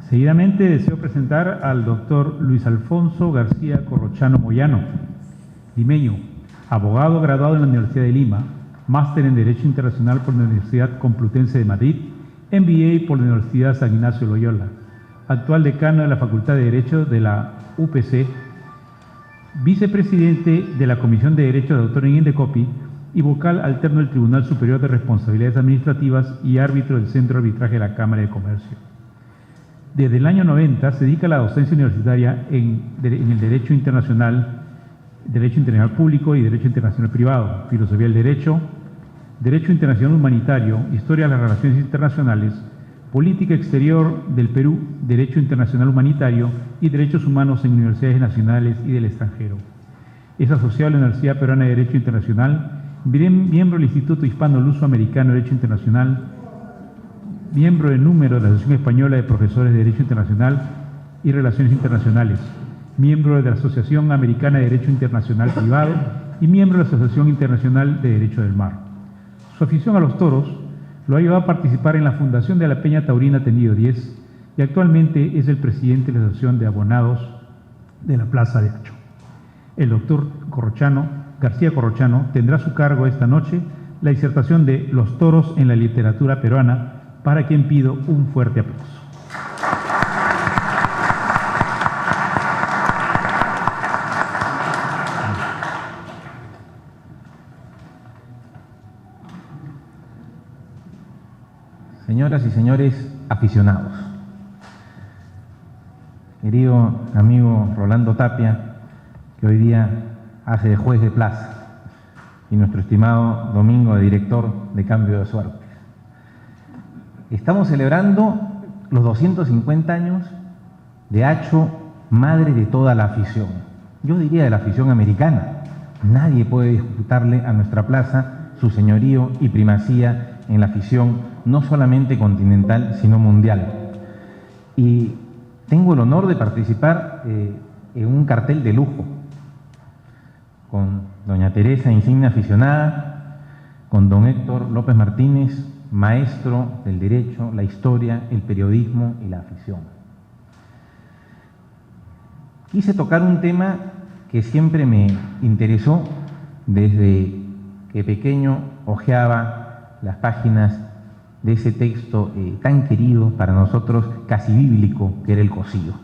Seguidamente deseo presentar al doctor Luis Alfonso García Corrochano Moyano, limeño, abogado graduado en la Universidad de Lima, máster en Derecho Internacional por la Universidad Complutense de Madrid, MBA por la Universidad San Ignacio Loyola, actual decano de la Facultad de Derecho de la UPC, vicepresidente de la Comisión de Derecho de Autor en Indecopi y vocal alterno del Tribunal Superior de Responsabilidades Administrativas y árbitro del Centro de Arbitraje de la Cámara de Comercio. Desde el año 90 se dedica a la docencia universitaria en el Derecho Internacional Público y Derecho Internacional Privado, Filosofía del Derecho, Derecho Internacional Humanitario, Historia de las Relaciones Internacionales, Política Exterior del Perú, Derecho Internacional Humanitario y Derechos Humanos en universidades nacionales y del extranjero. Es asociado a la Universidad Peruana de Derecho Internacional, miembro del Instituto Hispano-Luso-Americano de Derecho Internacional, miembro del número de la Asociación Española de Profesores de Derecho Internacional y Relaciones Internacionales, miembro de la Asociación Americana de Derecho Internacional Privado y miembro de la Asociación Internacional de Derecho del Mar. Su afición a los toros lo ha llevado a participar en la fundación de la Peña Taurina Tendido 10 y actualmente es el presidente de la Asociación de Abonados de la Plaza de Hacho. El doctor García Corrochano tendrá a su cargo esta noche la disertación de Los toros en la literatura peruana, para quien pido un fuerte aplauso. Señoras y señores aficionados, querido amigo Rolando Tapia, que hoy día hace de juez de plaza, y nuestro estimado Domingo de director de Cambio de Suerte. Estamos celebrando los 250 años de Hacho, madre de toda la afición. Yo diría de la afición americana. Nadie puede disputarle a nuestra plaza su señorío y primacía en la afición, no solamente continental, sino mundial. Y tengo el honor de participar en un cartel de lujo, con doña Teresa, insignia aficionada, con don Héctor López Martínez, maestro del derecho, la historia, el periodismo y la afición. Quise tocar un tema que siempre me interesó desde que pequeño hojeaba las páginas de ese texto tan querido para nosotros, casi bíblico, que era el Cosío,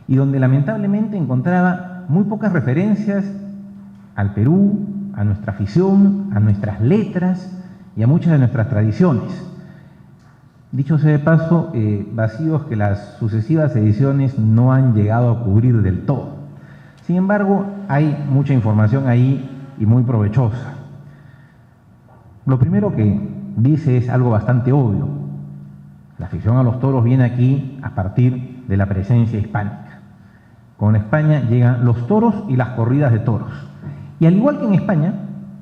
y donde lamentablemente encontraba muy pocas referencias al Perú, a nuestra afición, a nuestras letras y a muchas de nuestras tradiciones. Dicho sea de paso, vacíos que las sucesivas ediciones no han llegado a cubrir del todo. Sin embargo, hay mucha información ahí y muy provechosa. Lo primero que dice es algo bastante obvio. La afición a los toros viene aquí a partir de la presencia hispánica. Con España llegan los toros y las corridas de toros. Y al igual que en España,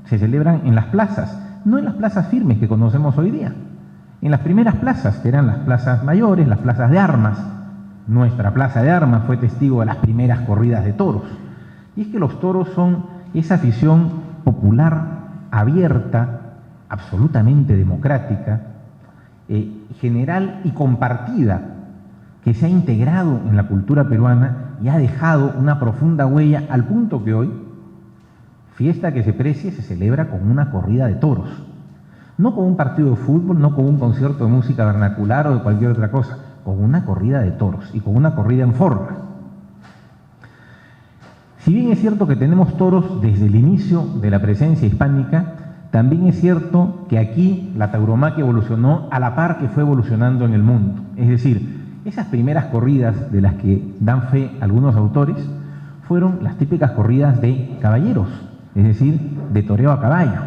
se celebran en las plazas, no en las plazas firmes que conocemos hoy día, en las primeras plazas, que eran las plazas mayores, las plazas de armas. Nuestra plaza de armas fue testigo de las primeras corridas de toros. Y es que los toros son esa afición popular, abierta, absolutamente democrática, general y compartida, que se ha integrado en la cultura peruana y ha dejado una profunda huella al punto que hoy, fiesta que se precie, se celebra con una corrida de toros. No con un partido de fútbol, no con un concierto de música vernacular o de cualquier otra cosa, con una corrida de toros y con una corrida en forma. Si bien es cierto que tenemos toros desde el inicio de la presencia hispánica, también es cierto que aquí la tauromaquia evolucionó a la par que fue evolucionando en el mundo. Es decir, esas primeras corridas de las que dan fe algunos autores fueron las típicas corridas de caballeros, es decir, de toreo a caballo.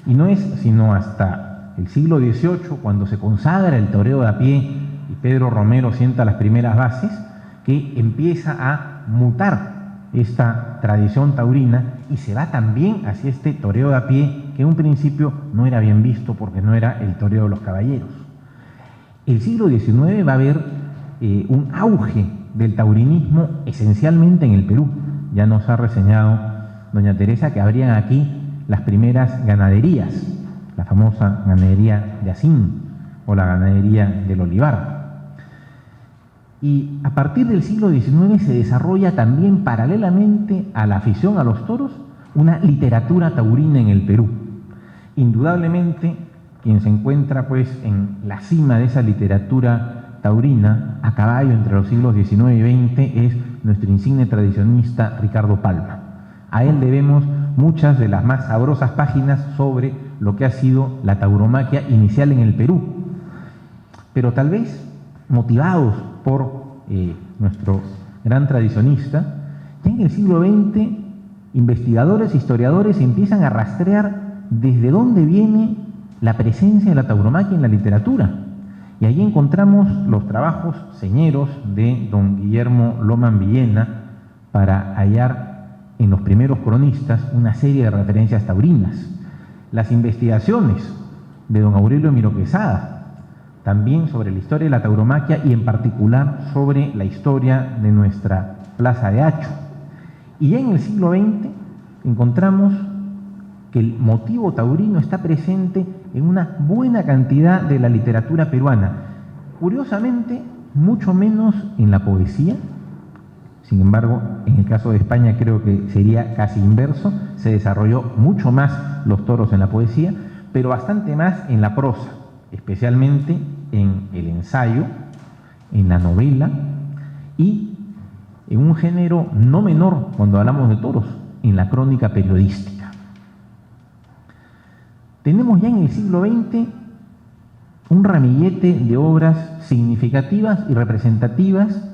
Y no es sino hasta el siglo XVIII, cuando se consagra el toreo de a pie y Pedro Romero sienta las primeras bases, que empieza a mutar esta tradición taurina y se va también hacia este toreo de a pie que en un principio no era bien visto porque no era el toreo de los caballeros. El siglo XIX va a haber un auge del taurinismo esencialmente en el Perú. Ya nos ha reseñado doña Teresa que habrían aquí las primeras ganaderías, la famosa ganadería de Acín o la ganadería del Olivar. Y a partir del siglo XIX se desarrolla también, paralelamente a la afición a los toros, una literatura taurina en el Perú. Indudablemente, quien se encuentra pues en la cima de esa literatura taurina, a caballo entre los siglos XIX y XX, es nuestro insigne tradicionista Ricardo Palma. A él debemos muchas de las más sabrosas páginas sobre lo que ha sido la tauromaquia inicial en el Perú. Pero tal vez, motivados por nuestro gran tradicionista, ya en el siglo XX, investigadores, historiadores empiezan a rastrear desde dónde viene la presencia de la tauromaquia en la literatura. Y allí encontramos los trabajos señeros de don Guillermo Loman Villena para hallar en los primeros cronistas una serie de referencias taurinas. Las investigaciones de don Aurelio Miro Quesada, también sobre la historia de la tauromaquia y en particular sobre la historia de nuestra Plaza de Hacho. Y ya en el siglo XX encontramos que el motivo taurino está presente en una buena cantidad de la literatura peruana. Curiosamente, mucho menos en la poesía. Sin embargo, en el caso de España creo que sería casi inverso. Se desarrolló mucho más los toros en la poesía, pero bastante más en la prosa, especialmente en el ensayo, en la novela y en un género no menor cuando hablamos de toros, en la crónica periodística. Tenemos ya en el siglo XX un ramillete de obras significativas y representativas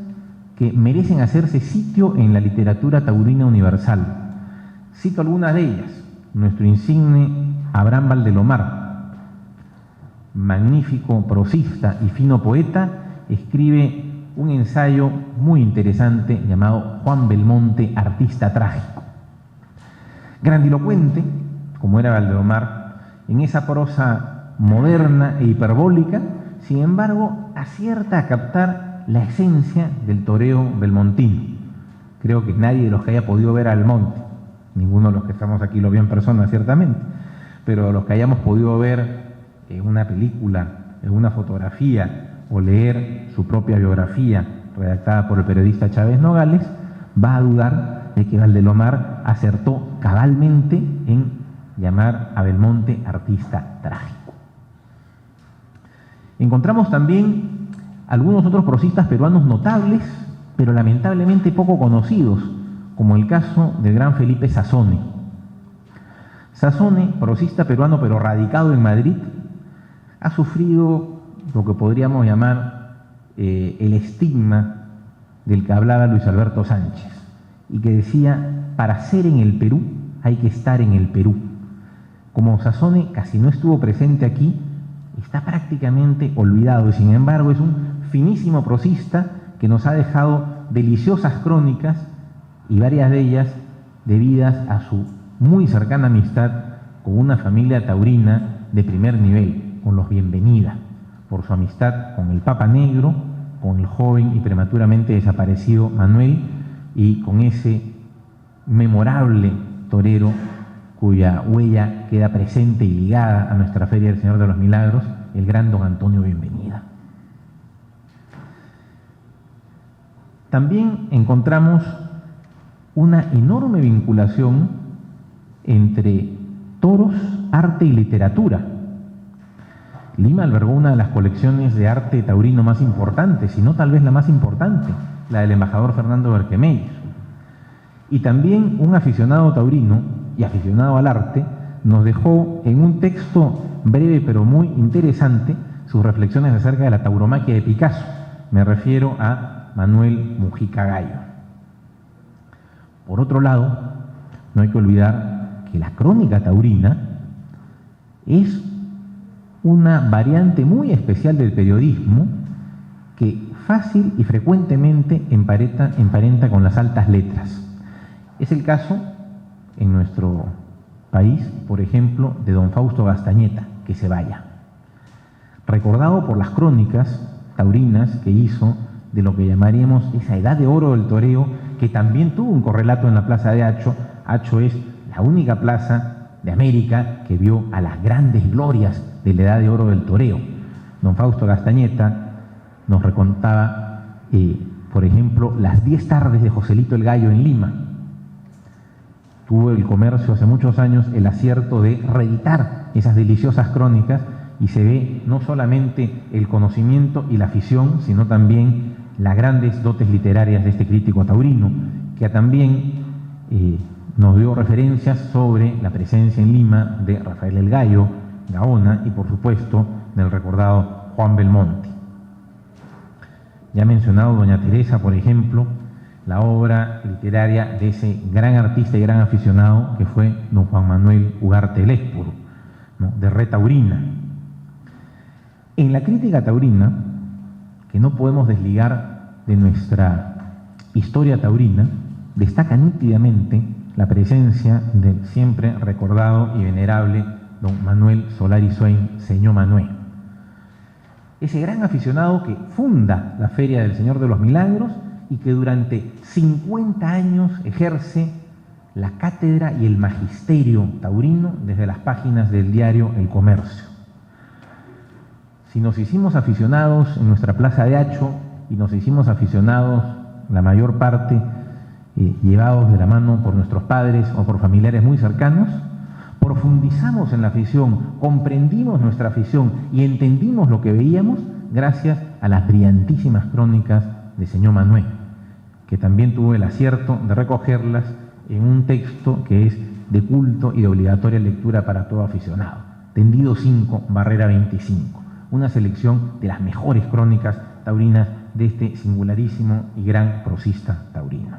que merecen hacerse sitio en la literatura taurina universal. Cito algunas de ellas. Nuestro insigne Abraham Valdelomar, magnífico prosista y fino poeta, escribe un ensayo muy interesante llamado Juan Belmonte, artista trágico. Grandilocuente, como era Valdelomar, en esa prosa moderna e hiperbólica, sin embargo, acierta a captar la esencia del toreo belmontino. Creo que nadie de los que haya podido ver a Belmonte, ninguno de los que estamos aquí lo vio en persona, ciertamente, pero los que hayamos podido ver en una película, en una fotografía o leer su propia biografía redactada por el periodista Chávez Nogales, va a dudar de que Valdelomar acertó cabalmente en llamar a Belmonte artista trágico. Encontramos también algunos otros prosistas peruanos notables, pero lamentablemente poco conocidos, como el caso del gran Felipe Sassone. Sassone, prosista peruano pero radicado en Madrid, ha sufrido lo que podríamos llamar el estigma del que hablaba Luis Alberto Sánchez, y que decía, para ser en el Perú hay que estar en el Perú. Como Sassone casi no estuvo presente aquí, está prácticamente olvidado, y sin embargo es un finísimo prosista que nos ha dejado deliciosas crónicas, y varias de ellas debidas a su muy cercana amistad con una familia taurina de primer nivel, con los Bienvenida, por su amistad con el Papa Negro, con el joven y prematuramente desaparecido Manuel, y con ese memorable torero cuya huella queda presente y ligada a nuestra Feria del Señor de los Milagros, el gran don Antonio Bienvenida. También encontramos una enorme vinculación entre toros, arte y literatura. Lima albergó una de las colecciones de arte taurino más importantes, si no tal vez la más importante, la del embajador Fernando Berquemelles. Y también un aficionado taurino y aficionado al arte nos dejó en un texto breve pero muy interesante sus reflexiones acerca de la tauromaquia de Picasso. Me refiero a Manuel Mujica Gallo. Por otro lado, no hay que olvidar que la crónica taurina es una variante muy especial del periodismo que fácil y frecuentemente emparenta con las altas letras. Es el caso en nuestro país, por ejemplo, de don Fausto Gastañeta, que se vaya. Recordado por las crónicas taurinas que hizo de lo que llamaríamos esa edad de oro del toreo, que también tuvo un correlato en la Plaza de Hacho. Hacho es la única plaza de América que vio a las grandes glorias de la edad de oro del toreo. Don Fausto Gastañeta nos recontaba por ejemplo, las 10 tardes de Joselito el Gallo en Lima. Tuvo el Comercio hace muchos años el acierto de reeditar esas deliciosas crónicas y se ve no solamente el conocimiento y la afición, sino también las grandes dotes literarias de este crítico taurino, que también nos dio referencias sobre la presencia en Lima de Rafael el Gallo, Gaona y por supuesto del recordado Juan Belmonte. Ya he mencionado Doña Teresa, por ejemplo, la obra literaria de ese gran artista y gran aficionado que fue don Juan Manuel Ugarte Lespuro, ¿no?, de Re Taurina. En la crítica taurina, que no podemos desligar de nuestra historia taurina, destaca nítidamente la presencia del siempre recordado y venerable don Manuel Solari Swain, señor Manuel. Ese gran aficionado que funda la Feria del Señor de los Milagros y que durante 50 años ejerce la cátedra y el magisterio taurino desde las páginas del diario El Comercio. Si nos hicimos aficionados en nuestra Plaza de Hacho y nos hicimos aficionados la mayor parte llevados de la mano por nuestros padres o por familiares muy cercanos, profundizamos en la afición, comprendimos nuestra afición y entendimos lo que veíamos gracias a las brillantísimas crónicas de señor Manuel, que también tuvo el acierto de recogerlas en un texto que es de culto y de obligatoria lectura para todo aficionado, Tendido 5, Barrera 25, una selección de las mejores crónicas taurinas de este singularísimo y gran prosista taurino.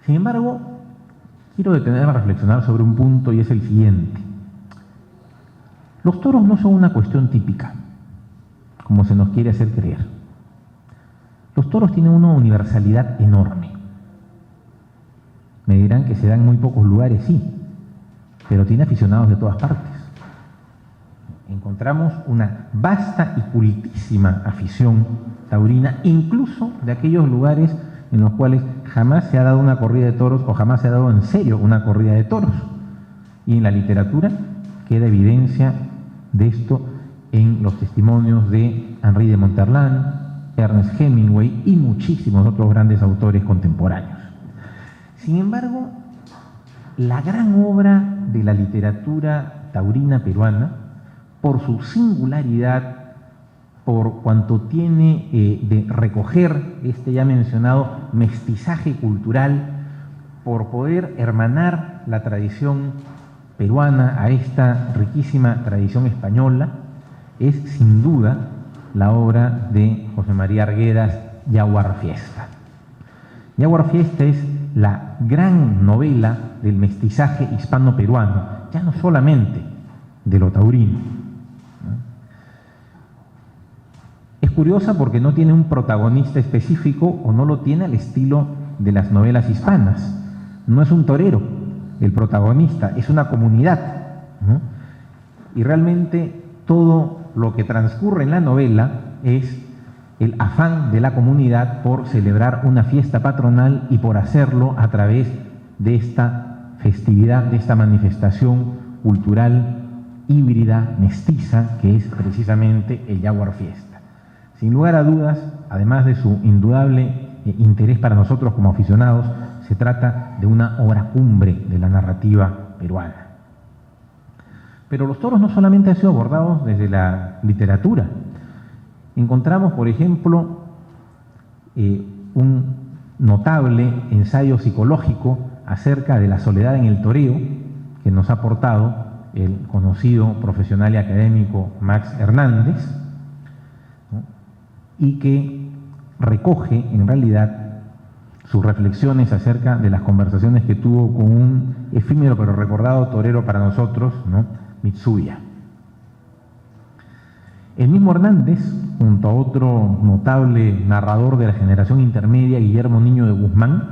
Sin embargo, quiero detenerme a reflexionar sobre un punto y es el siguiente. Los toros no son una cuestión típica, como se nos quiere hacer creer. Los toros tienen una universalidad enorme. Me dirán que se dan en muy pocos lugares, sí, pero tiene aficionados de todas partes. Encontramos una vasta y cultísima afición taurina, incluso de aquellos lugares en los cuales jamás se ha dado una corrida de toros o jamás se ha dado en serio una corrida de toros. Y en la literatura queda evidencia de esto en los testimonios de Henri de Monterland, Ernest Hemingway y muchísimos otros grandes autores contemporáneos. Sin embargo, la gran obra de la literatura taurina peruana, por su singularidad, por cuanto tiene de recoger este ya mencionado mestizaje cultural, por poder hermanar la tradición peruana a esta riquísima tradición española, es sin duda la obra de José María Arguedas, Jaguar Fiesta. Jaguar Fiesta es la gran novela del mestizaje hispano-peruano, ya no solamente de lo taurino. Es curiosa porque no tiene un protagonista específico o no lo tiene al estilo de las novelas hispanas. No es un torero el protagonista, es una comunidad, ¿no? Y realmente todo lo que transcurre en la novela es el afán de la comunidad por celebrar una fiesta patronal y por hacerlo a través de esta festividad, de esta manifestación cultural híbrida, mestiza, que es precisamente el Jaguar Fiesta. Sin lugar a dudas, además de su indudable interés para nosotros como aficionados, se trata de una obra cumbre de la narrativa peruana. Pero los toros no solamente han sido abordados desde la literatura. Encontramos, por ejemplo, un notable ensayo psicológico acerca de la soledad en el toreo que nos ha aportado el conocido profesional y académico Max Hernández, ¿no?, y que recoge en realidad sus reflexiones acerca de las conversaciones que tuvo con un efímero pero recordado torero para nosotros, ¿no?, Mitsuya. El mismo Hernández, junto a otro notable narrador de la generación intermedia, Guillermo Niño de Guzmán,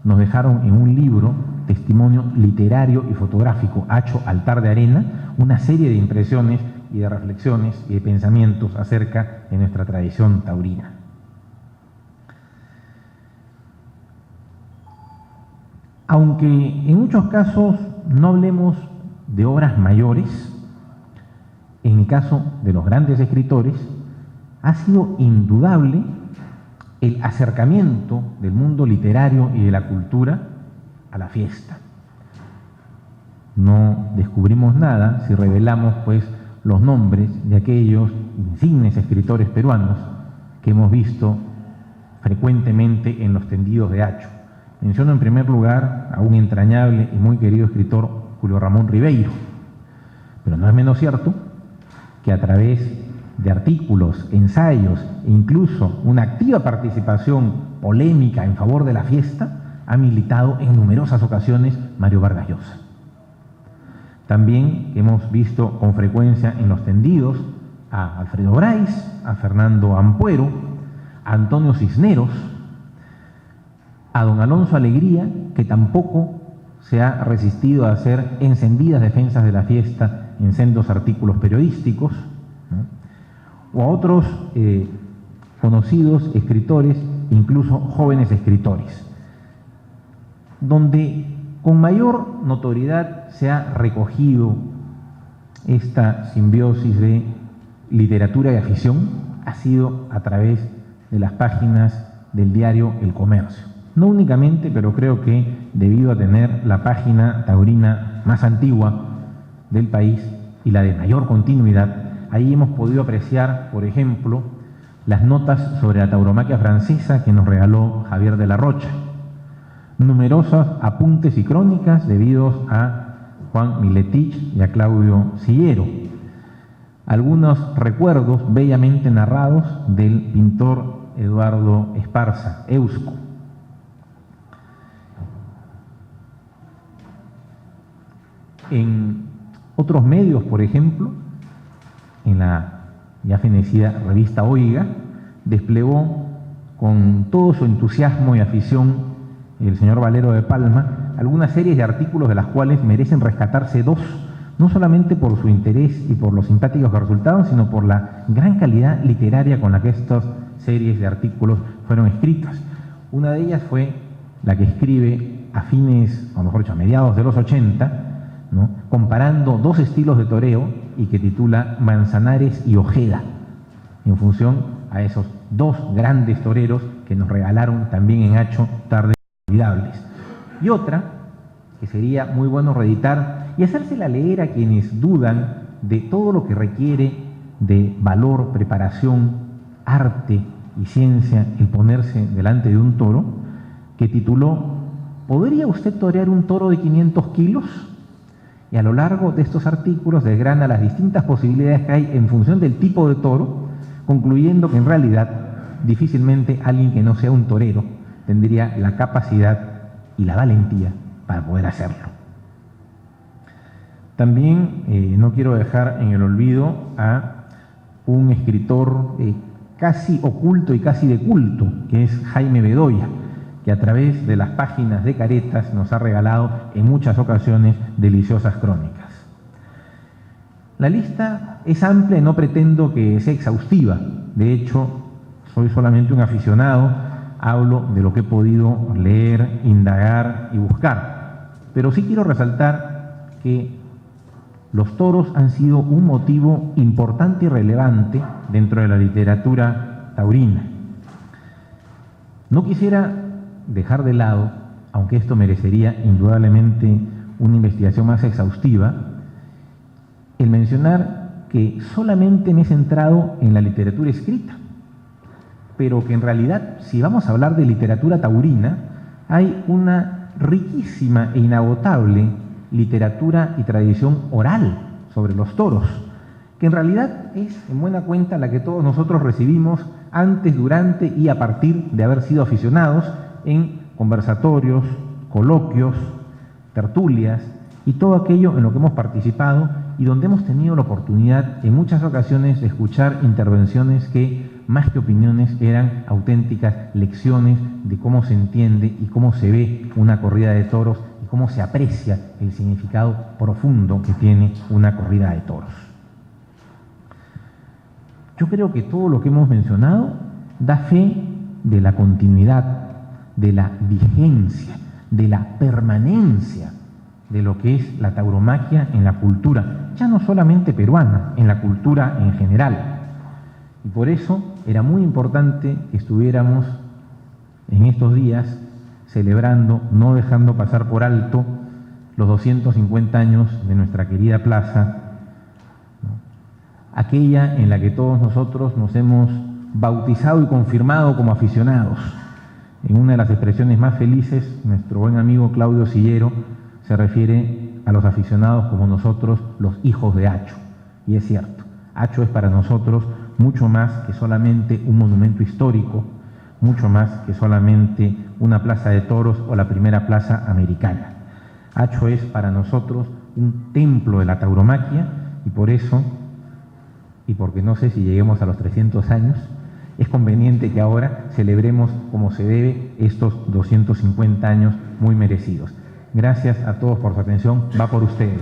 nos dejaron en un libro, testimonio literario y fotográfico, Hacho Altar de Arena, una serie de impresiones y de reflexiones y de pensamientos acerca de nuestra tradición taurina. Aunque en muchos casos no hablemos de obras mayores, en el caso de los grandes escritores, ha sido indudable el acercamiento del mundo literario y de la cultura a la fiesta. No descubrimos nada si revelamos, pues, los nombres de aquellos insignes escritores peruanos que hemos visto frecuentemente en los tendidos de Hacho. Menciono en primer lugar a un entrañable y muy querido escritor, Julio Ramón Ribeiro, pero no es menos cierto que a través de artículos, ensayos e incluso una activa participación polémica en favor de la fiesta, ha militado en numerosas ocasiones Mario Vargas Llosa. También hemos visto con frecuencia en los tendidos a Alfredo Brais, a Fernando Ampuero, a Antonio Cisneros, a don Alonso Alegría, que tampoco se ha resistido a hacer encendidas defensas de la fiesta en sendos artículos periodísticos, ¿no? O a otros conocidos escritores, incluso jóvenes escritores, donde con mayor notoriedad se ha recogido esta simbiosis de literatura y afición, ha sido a través de las páginas del diario El Comercio. No únicamente, pero creo que debido a tener la página taurina más antigua del país y la de mayor continuidad, ahí hemos podido apreciar, por ejemplo, las notas sobre la tauromaquia francesa que nos regaló Javier de la Rocha, numerosos apuntes y crónicas debidos a Juan Miletich y a Claudio Sillero, algunos recuerdos bellamente narrados del pintor Eduardo Esparza, Eusco. En otros medios, por ejemplo, en la ya fenecida revista Oiga, desplegó con todo su entusiasmo y afición el señor Valero de Palma algunas series de artículos de las cuales merecen rescatarse dos, no solamente por su interés y por lo simpáticos que resultaron, sino por la gran calidad literaria con la que estas series de artículos fueron escritas. Una de ellas fue la que escribe a fines, o mejor dicho, a mediados de los 80, ¿no?, comparando dos estilos de toreo y que titula Manzanares y Ojeda, en función a esos dos grandes toreros que nos regalaron también en Hacho tardes inolvidables. Y otra, que sería muy bueno reeditar y hacérsela leer a quienes dudan de todo lo que requiere de valor, preparación, arte y ciencia el ponerse delante de un toro, que tituló ¿Podría usted torear un toro de 500 kilos? Y a lo largo de estos artículos desgrana las distintas posibilidades que hay en función del tipo de toro, concluyendo que en realidad difícilmente alguien que no sea un torero tendría la capacidad y la valentía para poder hacerlo. También no quiero dejar en el olvido a un escritor casi oculto y casi de culto, que es Jaime Bedoya, que a través de las páginas de Caretas nos ha regalado en muchas ocasiones deliciosas crónicas. La lista es amplia y no pretendo que sea exhaustiva. De hecho, soy solamente un aficionado, hablo de lo que he podido leer, indagar y buscar. Pero sí quiero resaltar que los toros han sido un motivo importante y relevante dentro de la literatura taurina. No quisiera dejar de lado, aunque esto merecería indudablemente una investigación más exhaustiva, el mencionar que solamente me he centrado en la literatura escrita, pero que en realidad, si vamos a hablar de literatura taurina, hay una riquísima e inagotable literatura y tradición oral sobre los toros, que en realidad es en buena cuenta la que todos nosotros recibimos antes, durante y a partir de haber sido aficionados en conversatorios, coloquios, tertulias y todo aquello en lo que hemos participado y donde hemos tenido la oportunidad en muchas ocasiones de escuchar intervenciones que, más que opiniones, eran auténticas lecciones de cómo se entiende y cómo se ve una corrida de toros y cómo se aprecia el significado profundo que tiene una corrida de toros. Yo creo que todo lo que hemos mencionado da fe de la continuidad, de la vigencia, de la permanencia de lo que es la tauromaquia en la cultura, ya no solamente peruana, en la cultura en general. Y por eso era muy importante que estuviéramos en estos días celebrando, no dejando pasar por alto los 250 años de nuestra querida plaza, ¿no? Aquella en la que todos nosotros nos hemos bautizado y confirmado como aficionados. En una de las expresiones más felices, nuestro buen amigo Claudio Sillero se refiere a los aficionados como nosotros, los hijos de Hacho. Y es cierto, Hacho es para nosotros mucho más que solamente un monumento histórico, mucho más que solamente una plaza de toros o la primera plaza americana. Hacho es para nosotros un templo de la tauromaquia y por eso, y porque no sé si lleguemos a los 300 años, es conveniente que ahora celebremos como se debe estos 250 años muy merecidos. Gracias a todos por su atención. Va por ustedes.